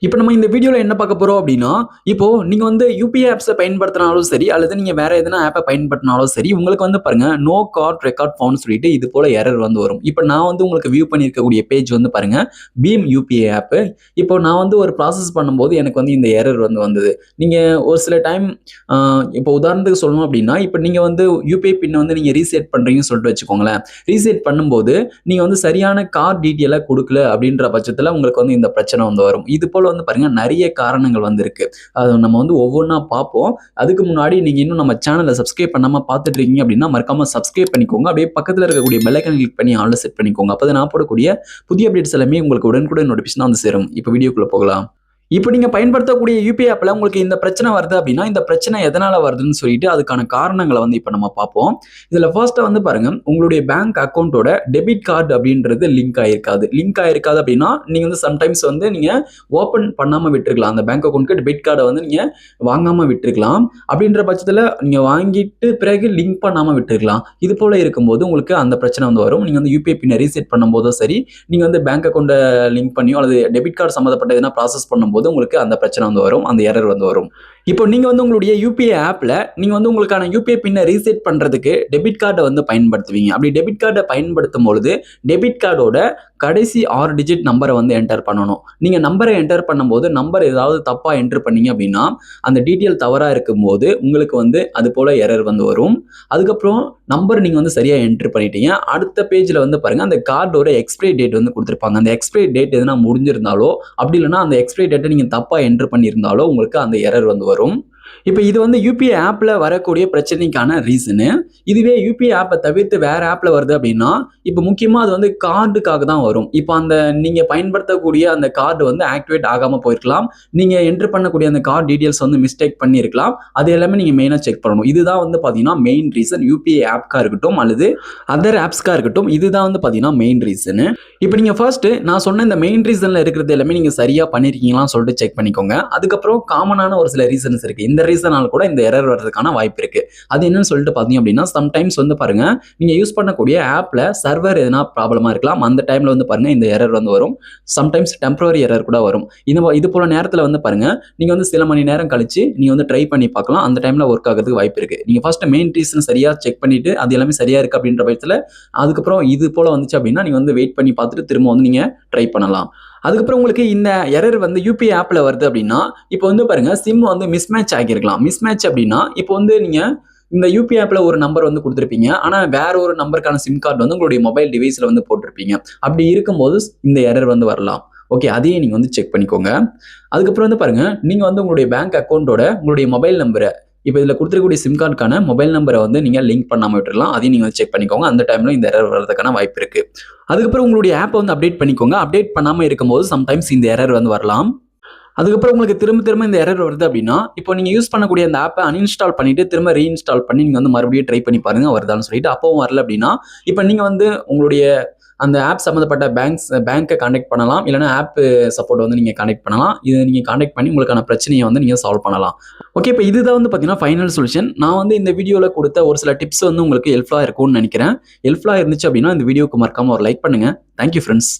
இப்போ நம்ம இந்த வீடியோல என்ன பார்க்க போறோம் அப்படின்னா, இப்போ நீங்க வந்து யுபிஐ ஆப்ஸ பயன்படுத்தினாலும் சரி, அல்லது நீங்க வேற எதனா ஆப்ப பயன்படுத்தினாலும் சரி, உங்களுக்கு வந்து பாருங்க, நோ கார்ட் ரெக்கார்ட் ஃபவுண்ட்னு சொல்லிட்டு இது போல எரர் வந்து வரும். இப்போ நான் வந்து உங்களுக்கு வியூ பண்ணியிருக்கக்கூடிய பேஜ் வந்து பாருங்க, பீம் யுபிஐ ஆப். இப்போ நான் வந்து ஒரு ப்ராசஸ் பண்ணும்போது எனக்கு வந்து இந்த எரர் வந்து வந்தது. நீங்க ஒரு சில டைம் அ இப்போ உதாரணத்துக்கு சொல்லணும் அப்படின்னா, இப்போ நீங்க வந்து யுபிஐ பின் வந்து நீங்க ரீசெட் பண்றீங்கன்னு சொல்லிட்டு வச்சுக்கோங்களேன். ரீசெட் பண்ணும்போது நீங்க வந்து சரியான கார்ட் டீட்டெயிலா குடுக்கல அப்படின்ற பட்சத்துல உங்களுக்கு வந்து இந்த பிரச்சனை வந்து வரும். இது போல வந்து பாருங்க நெறைய காரணங்கள் வந்து இருக்கு. அத நம்ம வந்து ஒவ்வொன்னா பார்ப்போம். அதுக்கு முன்னாடி நீங்க இன்னும் நம்ம சேனல சப்ஸ்கிரைப் பண்ணாம பார்த்துட்டு இருக்கீங்க அப்படின்னா, மறக்காம சப்ஸ்கிரைப் பண்ணிக்கோங்க. அப்படியே பக்கத்துல இருக்கக்கூடிய பெல் ஐகானை கிளிக் பண்ணி ஆல்ல செட் பண்ணிக்கோங்க. அப்பதான் நான் போடக்கூடிய புதிய அப்டேட்ஸ் எல்லாமே உங்களுக்கு உடனுக்குடன் நோட்டிஃபிகேஷனா வந்து சேரும். இப்போ வீடியோக்குள்ள போகலாம். இப்போ நீங்க பயன்படுத்தக்கூடிய யுபிஐ ஆப்ல உங்களுக்கு இந்த பிரச்சனை வருது அப்படின்னா, இந்த பிரச்சனை எதனால வருதுன்னு சொல்லிட்டு அதுக்கான காரணங்கள வந்து இப்ப நம்ம பார்ப்போம். இதுல ஃபர்ஸ்ட்டா வந்து பாருங்க, உங்களுடைய பேங்க் அக்கவுண்டோட டெபிட் கார்டு அப்படின்றது லிங்க் ஆயிருக்காது. லிங்க் ஆயிருக்காது அப்படின்னா, நீங்க வந்து சம்டைம்ஸ் வந்து நீங்க ஓப்பன் பண்ணாம விட்டுருக்கலாம். அந்த பேங்க் அக்கவுண்ட்க்கு டெபிட் கார்ட வந்து நீங்க வாங்காம விட்டுருக்கலாம். அப்படின்ற பட்சத்துல நீங்க வாங்கிட்டு பிறகு லிங்க் பண்ணாம விட்டுருக்கலாம். இது போல இருக்கும்போது உங்களுக்கு அந்த பிரச்சனை வந்து வரும். நீங்க வந்து யுபிஐ பின்ன ரீசெட் பண்ணும்போதும் சரி, நீங்க வந்து பேங்க் அக்கவுண்ட்ட லிங்க் பண்ணியோ அல்லது டெபிட் கார்டு சம்மந்தப்பட்ட எதனா ப்ராசஸ் பண்ணும்போது உங்களுக்கு அந்த பிரச்சனை வந்து வரும். அந்த எரர் வந்து வரும். இப்போ நீங்க வந்து உங்களுடைய யுபிஐ ஆப்ல நீங்க வந்து உங்களுக்கான யுபிஐ பின்ன ரீசெட் பண்றதுக்கு டெபிட் கார்ட வந்து பயன்படுத்துவீங்க. அப்படி டெபிட் கார்ட பயன்படுத்தும் பொழுது, டெபிட் கார்டோட கடைசி 6 டிஜிட் நம்பர வந்து என்டர் பண்ணணும். நீங்க நம்பர என்டர் பண்ணும்போது, நம்பர் ஏதாவது தப்பா என்டர் பண்ணீங்க அப்படின்னா, அந்த டீட்டெயில் தவறா இருக்கும்போது, உங்களுக்கு வந்து அது போல எரர் வந்து வரும். அதுக்கப்புறம் நம்பர் நீங்க வந்து சரியா என்டர் பண்ணிட்டீங்க. அடுத்த பேஜ்ல வந்து பாருங்க, அந்த கார்டோட எக்ஸ்பைரி டேட் வந்து குடுத்திருப்பாங்க. அந்த எக்ஸ்பைரி டேட் எதுனா முடிஞ்சிருந்தாலோ, அப்படி இல்லன்னா அந்த எக்ஸ்பைரி டேட்ட நீங்க தப்பா என்டர் பண்ணியிருந்தாலோ, உங்களுக்கு அந்த எரர் வந்து வரும். இப்ப இது வந்து யுபிஐ ஆப்ல வரக்கூடிய பிரச்சனைக்கான ரீசனு. இதுவே யுபிஐ ஆப்ப தவிர்த்து வேற ஆப்ல வருது அப்படின்னா, இப்ப முக்கியமா அது வந்து கார்டுக்காக தான் வரும். இப்ப அந்த நீங்க பயன்படுத்தக்கூடிய அந்த கார்டு வந்து ஆக்டிவேட் ஆகாம போயிருக்கலாம். நீங்க என்டர் பண்ணக்கூடிய அந்த கார்ட் டீட்டெயில்ஸ் வந்து மிஸ்டேக் பண்ணியிருக்கலாம். அது எல்லாமே நீங்க மெயினா செக் பண்ணணும். இதுதான் வந்து பார்த்தீங்கன்னா, மெயின் ரீசன் யுபிஐ ஆப்க்கா இருக்கட்டும் அல்லது அதர் ஆப்ஸ்க்கா இருக்கட்டும். இதுதான் வந்து பார்த்தீங்கன்னா மெயின் ரீசனு. இப்ப நீங்க ஃபர்ஸ்ட் நான் சொன்ன இந்த மெயின் ரீசன்ல இருக்கிறது எல்லாமே நீங்க சரியா பண்ணியிருக்கீங்களான்னு சொல்லிட்டு செக் பண்ணிக்கோங்க. அதுக்கப்புறம் காமனான ஒரு சில ரீசன்ஸ் இருக்கு. இந்த ரீசனால கூட இந்த எரர் வர்றதுக்கான வாய்ப்பு இருக்கு. அது என்னன்னு சொல்லிட்டு பார்த்தீங்க அப்படின்னா, சம்டைம்ஸ் வந்து பாருங்க, நீங்க யூஸ் பண்ணக்கூடிய ஆப்ல சர்வர் எதனா ப்ராப்ளமா இருக்கலாம். அந்த டைம்ல வந்து பாருங்க இந்த எரர் வந்து வரும். சம்டைம்ஸ் டெம்பரரி எரர் கூட வரும். இது போல நேரத்துல வந்து பாருங்க, நீங்க வந்து சில மணி நேரம் கழிச்சு நீங்க வந்து ட்ரை பண்ணி பார்க்கலாம். அந்த டைம்ல ஒர்க் ஆகுறதுக்கு வாய்ப்பு இருக்கு. நீங்க ஃபர்ஸ்ட் மெயின் ரீசன் சரியா செக் பண்ணிட்டு அது எல்லாமே சரியா இருக்கு அப்படின்ற பட்சத்துல, அதுக்கப்புறம் இது போல வந்துச்சு அப்படின்னா, நீங்க வந்து வெயிட் பண்ணி பார்த்துட்டு திரும்ப வந்து நீங்க ட்ரை பண்ணலாம். அதுக்கப்புறம் உங்களுக்கு இந்த எரர் வந்து யுபிஐ ஆப்ல வருது அப்படின்னா, இப்போ வந்து பாருங்க சிம் வந்து மிஸ்மேட்ச் ஆகியிருக்கலாம். மிஸ்மேட்ச் அப்படின்னா, இப்போ வந்து நீங்க இந்த யுபிஐ ஆப்ல ஒரு நம்பர் வந்து குடுத்திருப்பீங்க. ஆனா வேற ஒரு நம்பருக்கான சிம் கார்டு வந்து உங்களுடைய மொபைல் டிவைஸ்ல வந்து போட்டிருப்பீங்க. அப்படி இருக்கும்போது இந்த எரர் வந்து வரலாம். ஓகே, அதையும் நீங்க வந்து செக் பண்ணிக்கோங்க. அதுக்கப்புறம் வந்து பாருங்க, நீங்க வந்து உங்களுடைய பேங்க் அக்கவுண்டோட உங்களுடைய மொபைல் நம்பர இப்ப இதுல குடுத்திருக்கக்கூடிய சிம் கார்டுக்கான மொபைல் நம்பர வந்து நீங்க லிங்க் பண்ணாம விட்டுறலாம். அதையும் நீங்க வந்து செக் பண்ணிக்கோங்க. அந்த டைம்ல இந்த எரர் வர்றதுக்கான வாய்ப்பு இருக்கு. அதுக்கப்புறம் உங்களுடைய ஆப்ப வந்து அப்டேட் பண்ணிக்கோங்க. அப்டேட் பண்ணாம இருக்கும்போது சம்டைம்ஸ் இந்த எரர் வந்து வரலாம். அதுக்கப்புறம் உங்களுக்கு திரும்ப திரும்ப இந்த எரர் வருது அப்படின்னா, இப்போ நீங்க யூஸ் பண்ணக்கூடிய அந்த ஆப்ப அன்இன்ஸ்டால் பண்ணிட்டு திரும்ப ரீஇன்ஸ்டால் பண்ணி நீங்க வந்து மறுபடியும் ட்ரை பண்ணி பாருங்க வருதான்னு சொல்லிட்டு. அப்பவும் வரல அப்படின்னா, இப்ப நீங்க வந்து உங்களுடைய அந்த ஆப் சம்மந்தப்பட்ட பேங்க்க கான்டாக்ட் பண்ணலாம். இல்லன்னா ஆப் சப்போர்ட் வந்து நீங்க கான்டாக்ட் பண்ணலாம். இத நீங்க கான்டாக்ட் பண்ணி உங்களுக்கான பிரச்சனைய வந்து நீங்க சால்வ் பண்ணலாம். ஓகே, இப்ப இதுதான் வந்து பார்த்தீங்கன்னா ஃபைனல் சொல்யூஷன். நான் வந்து இந்த வீடியோல குடுத்த ஒரு சில டிப்ஸ் வந்து உங்களுக்கு ஹெல்ப்ஃபுல்லா இருக்கும்னு நெனைக்கிறேன். ஹெல்ப்ஃபுல்லா இருந்துச்சு அப்படின்னா இந்த வீடியோக்கு மறக்காம ஒரு லைக் பண்ணுங்க. Thank you friends.